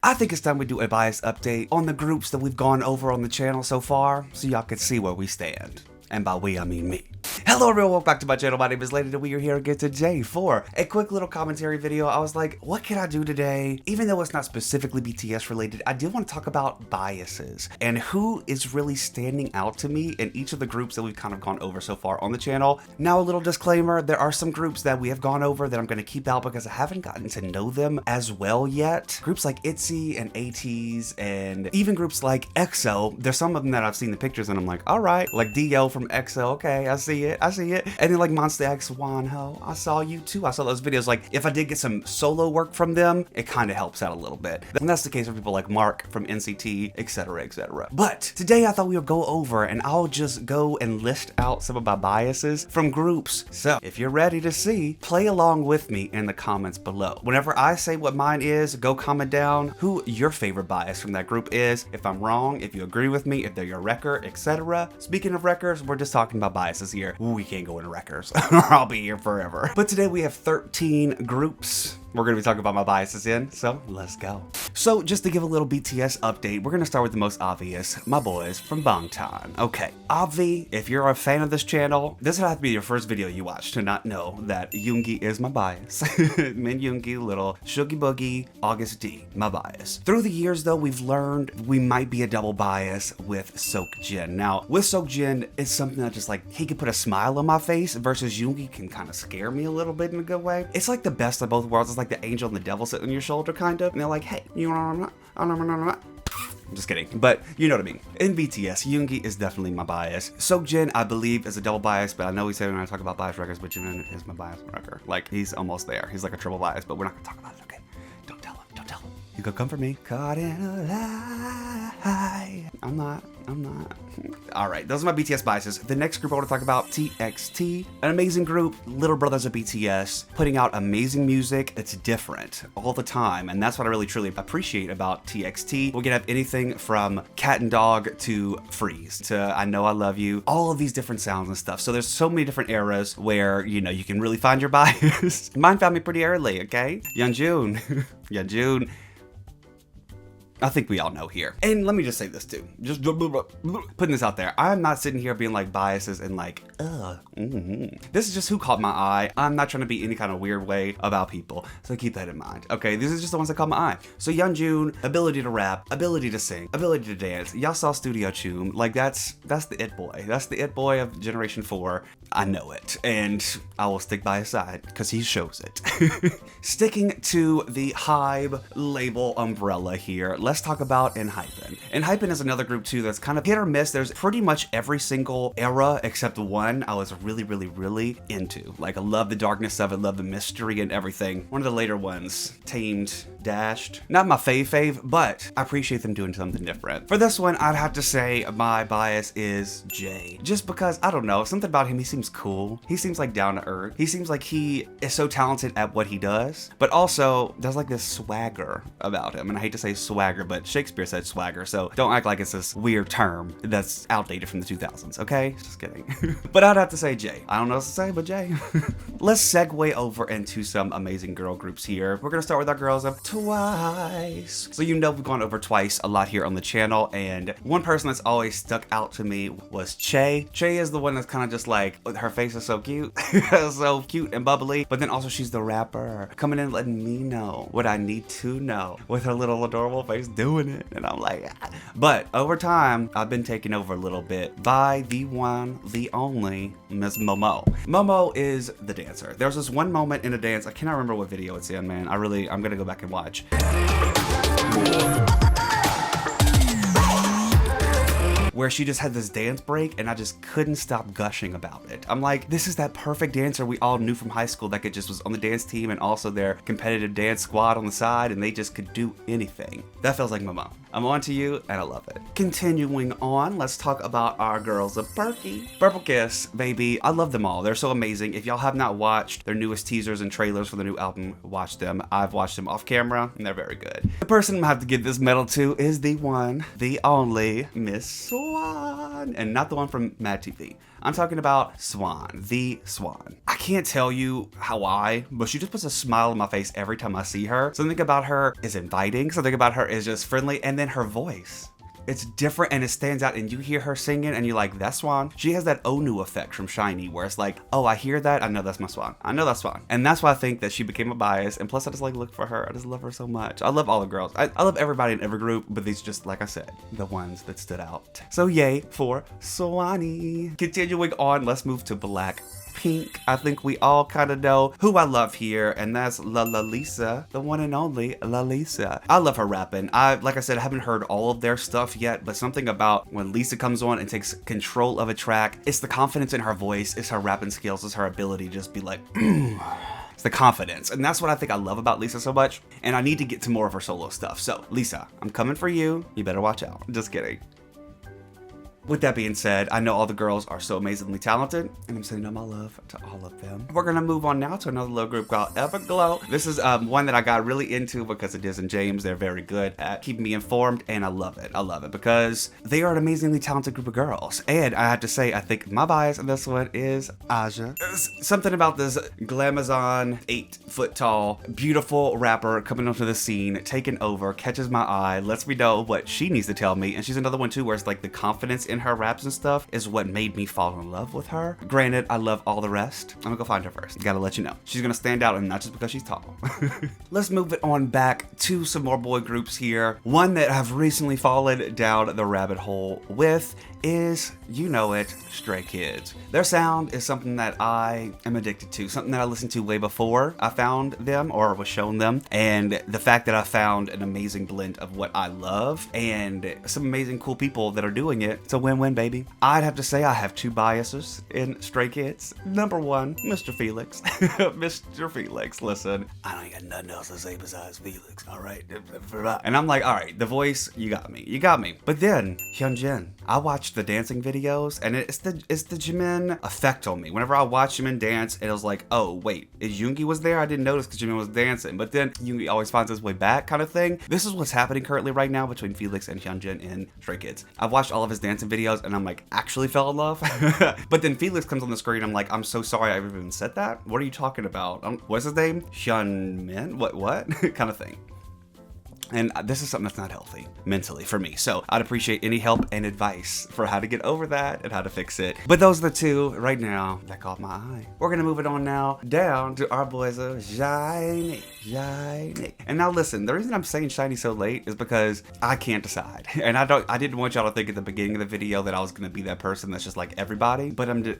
I think it's time we do a bias update on the groups that we've gone over on the channel so far, so y'all can see where we stand. And by we, I mean me. Hello everyone, welcome back to my channel. My name is Lady and we are here again today for a quick little commentary video. I was like, what can I do today? Even though it's not specifically BTS related, I did want to talk about biases and who is really standing out to me in each of the groups that we've kind of gone over so far on the channel. Now, a little disclaimer, there are some groups that we have gone over that I'm going to keep out because I haven't gotten to know them as well yet. Groups like ITZY and ATEEZ and even groups like EXO, there's some of them that I've seen the pictures and I'm like, all right, like DL from EXO, okay, I see it. And then like Monsta X, Wonho, I saw you too. I saw those videos. Like if I did get some solo work from them, it kind of helps out a little bit. And that's the case for people like Mark from NCT, etc, etc. But today I thought we would go over and I'll just go and list out some of my biases from groups. So if you're ready to see, play along with me in the comments below. Whenever I say what mine is, go comment down who your favorite bias from that group is. If I'm wrong, if you agree with me, if they're your wrecker, etc. Speaking of wreckers, we're just talking about biases here. We can't go into wreckers or I'll be here forever. But today we have 13 groups we're going to be talking about my biases in, so let's go. So just to give a little BTS update, we're going to start with the most obvious, my boys from Bangtan. Okay, Obvi, if you're a fan of this channel, this would have to be your first video you watch to not know that Yoongi is my bias. Min Yoongi, little Shoogie Boogie, August D, my bias. Through the years though, we've learned we might be a double bias with Seokjin. Now, with Seokjin, it's something that just like, he can put a smile on my face versus Yoongi can kind of scare me a little bit in a good way. It's like the best of both worlds. It's like the angel and the devil sitting on your shoulder, kind of. And they're like, hey, you know, I'm just kidding, but you know what I mean. In BTS, Yoongi is definitely my bias. Seokjin, I believe, is a double bias, but I know he said when I talk about bias records, but Jimin is my bias wrecker. Like, he's almost there. He's like a triple bias, but we're not gonna talk about it, okay? Don't tell him, don't tell him. You could come for me. Caught in a lie. I'm not. All right, those are my BTS biases. The next group I want to talk about, TXT, an amazing group, little brothers of BTS, putting out amazing music that's different all the time, and that's what I really truly appreciate about TXT. We can have anything from Cat and Dog to Freeze to I Know I Love You, all of these different sounds and stuff. So there's so many different eras where, you know, you can really find your bias. Mine found me pretty early, okay? Yeonjun, Yeonjun. I think we all know here. And let me just say this too. Just putting this out there. I'm not sitting here being like biases and like, This is just who caught my eye. I'm not trying to be any kind of weird way about people. So keep that in mind. Okay, these are just the ones that caught my eye. So Yeonjun, ability to rap, ability to sing, ability to dance. Y'all saw Studio Chum. Like that's the it boy. That's the it boy of Generation 4. I know it. And I will stick by his side because he shows it. Sticking to the Hybe label umbrella here, let's talk about Enhypen. Enhypen is another group too that's kind of hit or miss. There's pretty much every single era except one I was really into. Like I love the darkness of it, love the mystery and everything. One of the later ones, Tamed, Dashed. Not my fave, but I appreciate them doing something different. For this one, I'd have to say my bias is Jay. Just because, I don't know, something about him, he seems cool. He seems like down to earth. He seems like he is so talented at what he does, but also there's like this swagger about him. And I hate to say swagger, but Shakespeare said swagger, so don't act like it's this weird term that's outdated from the 2000s, okay? Just kidding. But I'd have to say Jay. I don't know what to say, but Jay. Let's segue over into some amazing girl groups here. We're gonna start with our girls of Twice. So you know we've gone over Twice a lot here on the channel, and one person that's always stuck out to me was Che. Che is the one that's kind of just like, her face is so cute. So cute and bubbly, but then also she's the rapper, coming in letting me know what I need to know with her little adorable face doing it, and I'm like, ah. But over time, I've been taken over a little bit by the one, the only, Miss Momo. Momo is the dancer. There's this one moment in a dance, I cannot remember what video it's in, man. I'm gonna go back and watch. Where she just had this dance break and I just couldn't stop gushing about it. I'm like, this is that perfect dancer we all knew from high school that could just was on the dance team and also their competitive dance squad on the side, and they just could do anything. That feels like Momo. I'm on to you and I love it. Continuing on, let's talk about our girls of Perky. Purple Kiss, baby. I love them all. They're so amazing. If y'all have not watched their newest teasers and trailers for the new album, watch them. I've watched them off camera and they're very good. The person I have to give this medal to is the one, the only, Miss Soy. Swan, and not the one from Mad TV. I'm talking about Swan, the Swan. I can't tell you why, but she just puts a smile on my face every time I see her. Something about her is inviting, something about her is just friendly, and then her voice. It's different and it stands out, and you hear her singing and you're like, that's Swan. She has that Onu effect from SHINee where it's like, oh, I hear that, I know that's my Swan. I know that's Swan. And that's why I think that she became a bias, and plus I just like look for her. I just love her so much. I love all the girls. I love everybody in every group, but these just, like I said, the ones that stood out. So yay for Swanee. Continuing on, let's move to Blackpink. I think we all kind of know who I love here, and that's Lisa, the one and only Lisa. I love her rapping. Like I said, I haven't heard all of their stuff yet, but something about when Lisa comes on and takes control of a track, it's the confidence in her voice, it's her rapping skills, it's her ability to just be like, it's the confidence. And that's what I think I love about Lisa so much, and I need to get to more of her solo stuff. So Lisa, I'm coming for you. You better watch out. Just kidding. With that being said, I know all the girls are so amazingly talented, and I'm sending all my love to all of them. We're gonna move on now to another little group called EVERGLOW. This is one that I got really into because of Diz and James. They're very good at keeping me informed, and I love it. I love it because they are an amazingly talented group of girls. And I have to say, I think my bias in this one is Aja. Something about this glamazon, 8-foot tall, beautiful rapper coming onto the scene, taking over, catches my eye, lets me know what she needs to tell me. And she's another one too, where it's like the confidence in her raps and stuff is what made me fall in love with her. Granted, I love all the rest. I'm gonna go find her first. Gotta let you know. She's gonna stand out, and not just because she's tall. Let's move it on back to some more boy groups here. One that I've recently fallen down the rabbit hole with is, you know it, Stray Kids. Their sound is something that I am addicted to, something that I listened to way before I found them or was shown them, and the fact that I found an amazing blend of what I love and some amazing cool people that are doing it, it's a win-win, baby. I'd have to say I have two biases in Stray Kids. Number one, Mr. Felix. Mr. Felix, listen, I don't got nothing else to say besides Felix, all right? And I'm like, all right, the voice, you got me, you got me. But then, Hyunjin, I watched the dancing videos, and it's the Jimin effect on me. Whenever I watch Jimin dance, it was like, oh wait, is Yoongi was there? I didn't notice because Jimin was dancing, but then Yoongi always finds his way back, kind of thing. This is what's happening currently right now between Felix and Hyunjin in Stray Kids. I've watched all of his dancing videos, and I'm like, actually fell in love. But then Felix comes on the screen, I'm like, I'm so sorry I even said that. What are you talking about? What's his name? Hyunmin? What? Kind of thing. And this is something that's not healthy mentally for me. So I'd appreciate any help and advice for how to get over that and how to fix it. But those are the two right now that caught my eye. We're gonna move it on now down to our boys of SHINee. And now listen, the reason I'm saying SHINee so late is because I can't decide. And I didn't want y'all to think at the beginning of the video that I was gonna be that person that's just like everybody, but I'm just,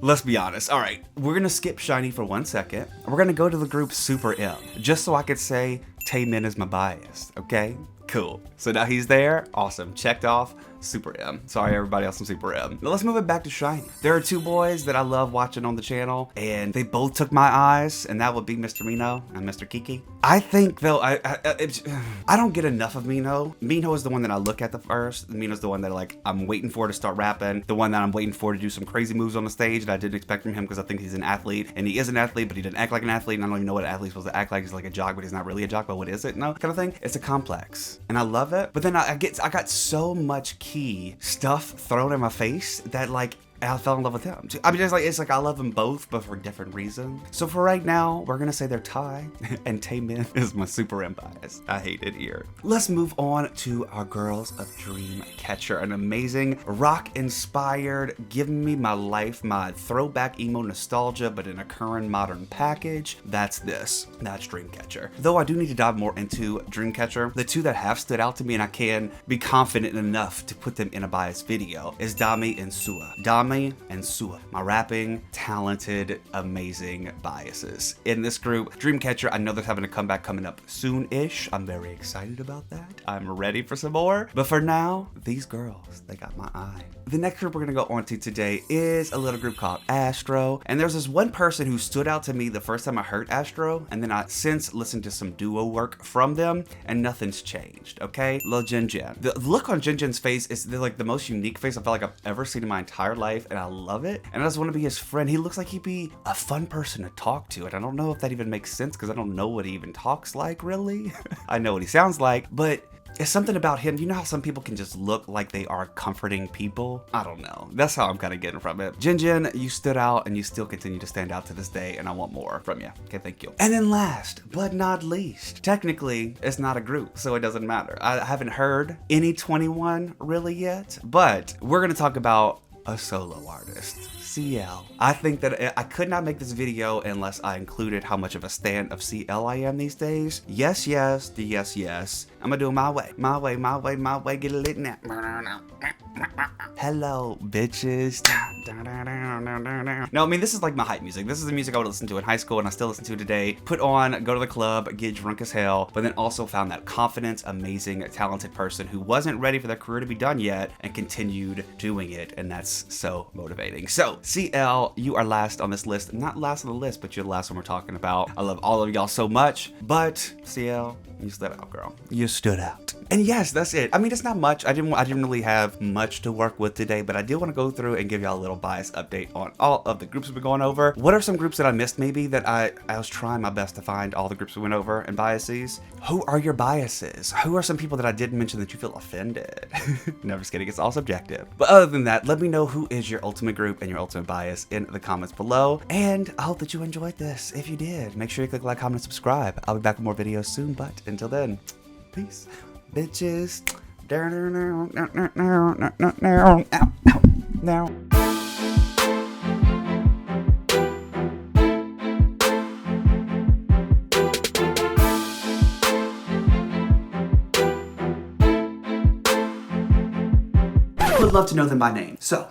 let's be honest. All right, we're gonna skip SHINee for 1 second. We're gonna go to the group Super M, just so I could say Taemin is my bias, okay? Cool. So now he's there. Awesome. Checked off. Super M. Sorry everybody else from Super M. Now let's move it back to SHINee. There are two boys that I love watching on the channel, and they both took my eyes, and that would be Mr. Mino and Mr. Kiki. I think though, I don't get enough of Mino. Mino is the one that I look at the first. Mino's the one that like I'm waiting for to start rapping. The one that I'm waiting for to do some crazy moves on the stage that I didn't expect from him because I think he's an athlete, and he is an athlete, but he didn't act like an athlete, and I don't even know what an athlete's supposed to act like. He's like a jock, but he's not really a jock, but what is it? No, kind of thing. It's a complex, and I love it. But then I got so much key stuff thrown in my face that like I fell in love with him. I mean, it's like I love them both, but for different reasons. So for right now, we're gonna say they're tied, and Taemin is my Super M bias. I hate it here. Let's move on to our girls of Dreamcatcher, an amazing rock-inspired, giving me my life, my throwback emo nostalgia, but in a current modern package. That's Dreamcatcher. Though I do need to dive more into Dreamcatcher, the two that have stood out to me and I can be confident enough to put them in a bias video is Dami and Sua. Dami and Sua, my rapping, talented, amazing biases. In this group, Dreamcatcher, I know they're having a comeback coming up soon-ish. I'm very excited about that. I'm ready for some more. But for now, these girls, they got my eye. The next group we're gonna go on to today is a little group called ASTRO. And there's this one person who stood out to me the first time I heard ASTRO, and then I since listened to some duo work from them, and nothing's changed, okay? Lil Jin Jin. The look on Jin Jin's face is like the most unique face I feel like I've ever seen in my entire life, and I love it. And I just want to be his friend. He looks like he'd be a fun person to talk to, and I don't know if that even makes sense because I don't know what he even talks like, really. I know what he sounds like, but It's something about him. You know how some people can just look like they are comforting people? I don't know. That's how I'm kind of getting from it. Jin, you stood out and you still continue to stand out to this day, and I want more from you. Okay, thank you. And then last but not least, technically it's not a group, so it doesn't matter. I haven't heard any 21 really yet, but we're gonna talk about a solo artist. CL. I think that I could not make this video unless I included how much of a stan of CL I am these days. Yes, yes, the yes, yes. I'm gonna do it my way. My way, my way, my way. Get it lit now. Hello, bitches. No, I mean, this is like my hype music. This is the music I would listen to in high school and I still listen to today. Put on, go to the club, get drunk as hell, but then also found that confident, amazing, talented person who wasn't ready for their career to be done yet and continued doing it. And that's so motivating. So, CL, you are last on this list. Not last on the list, but you're the last one we're talking about. I love all of y'all so much, but CL, you stood out, girl. You stood out. And yes, that's it. I mean, it's not much. I didn't really have much to work with today, but I did want to go through and give y'all a little bias update on all of the groups we've been going over. What are some groups that I missed maybe that I was trying my best to find all the groups we went over and biases? Who are your biases? Who are some people that I didn't mention that you feel offended? No, just kidding. It's all subjective. But other than that, let me know who is your ultimate group and your ultimate bias in the comments below. And I hope that you enjoyed this. If you did, make sure you click like, comment, and subscribe. I'll be back with more videos soon, but until then, peace. Bitches. Now. Would love to know them by name. So,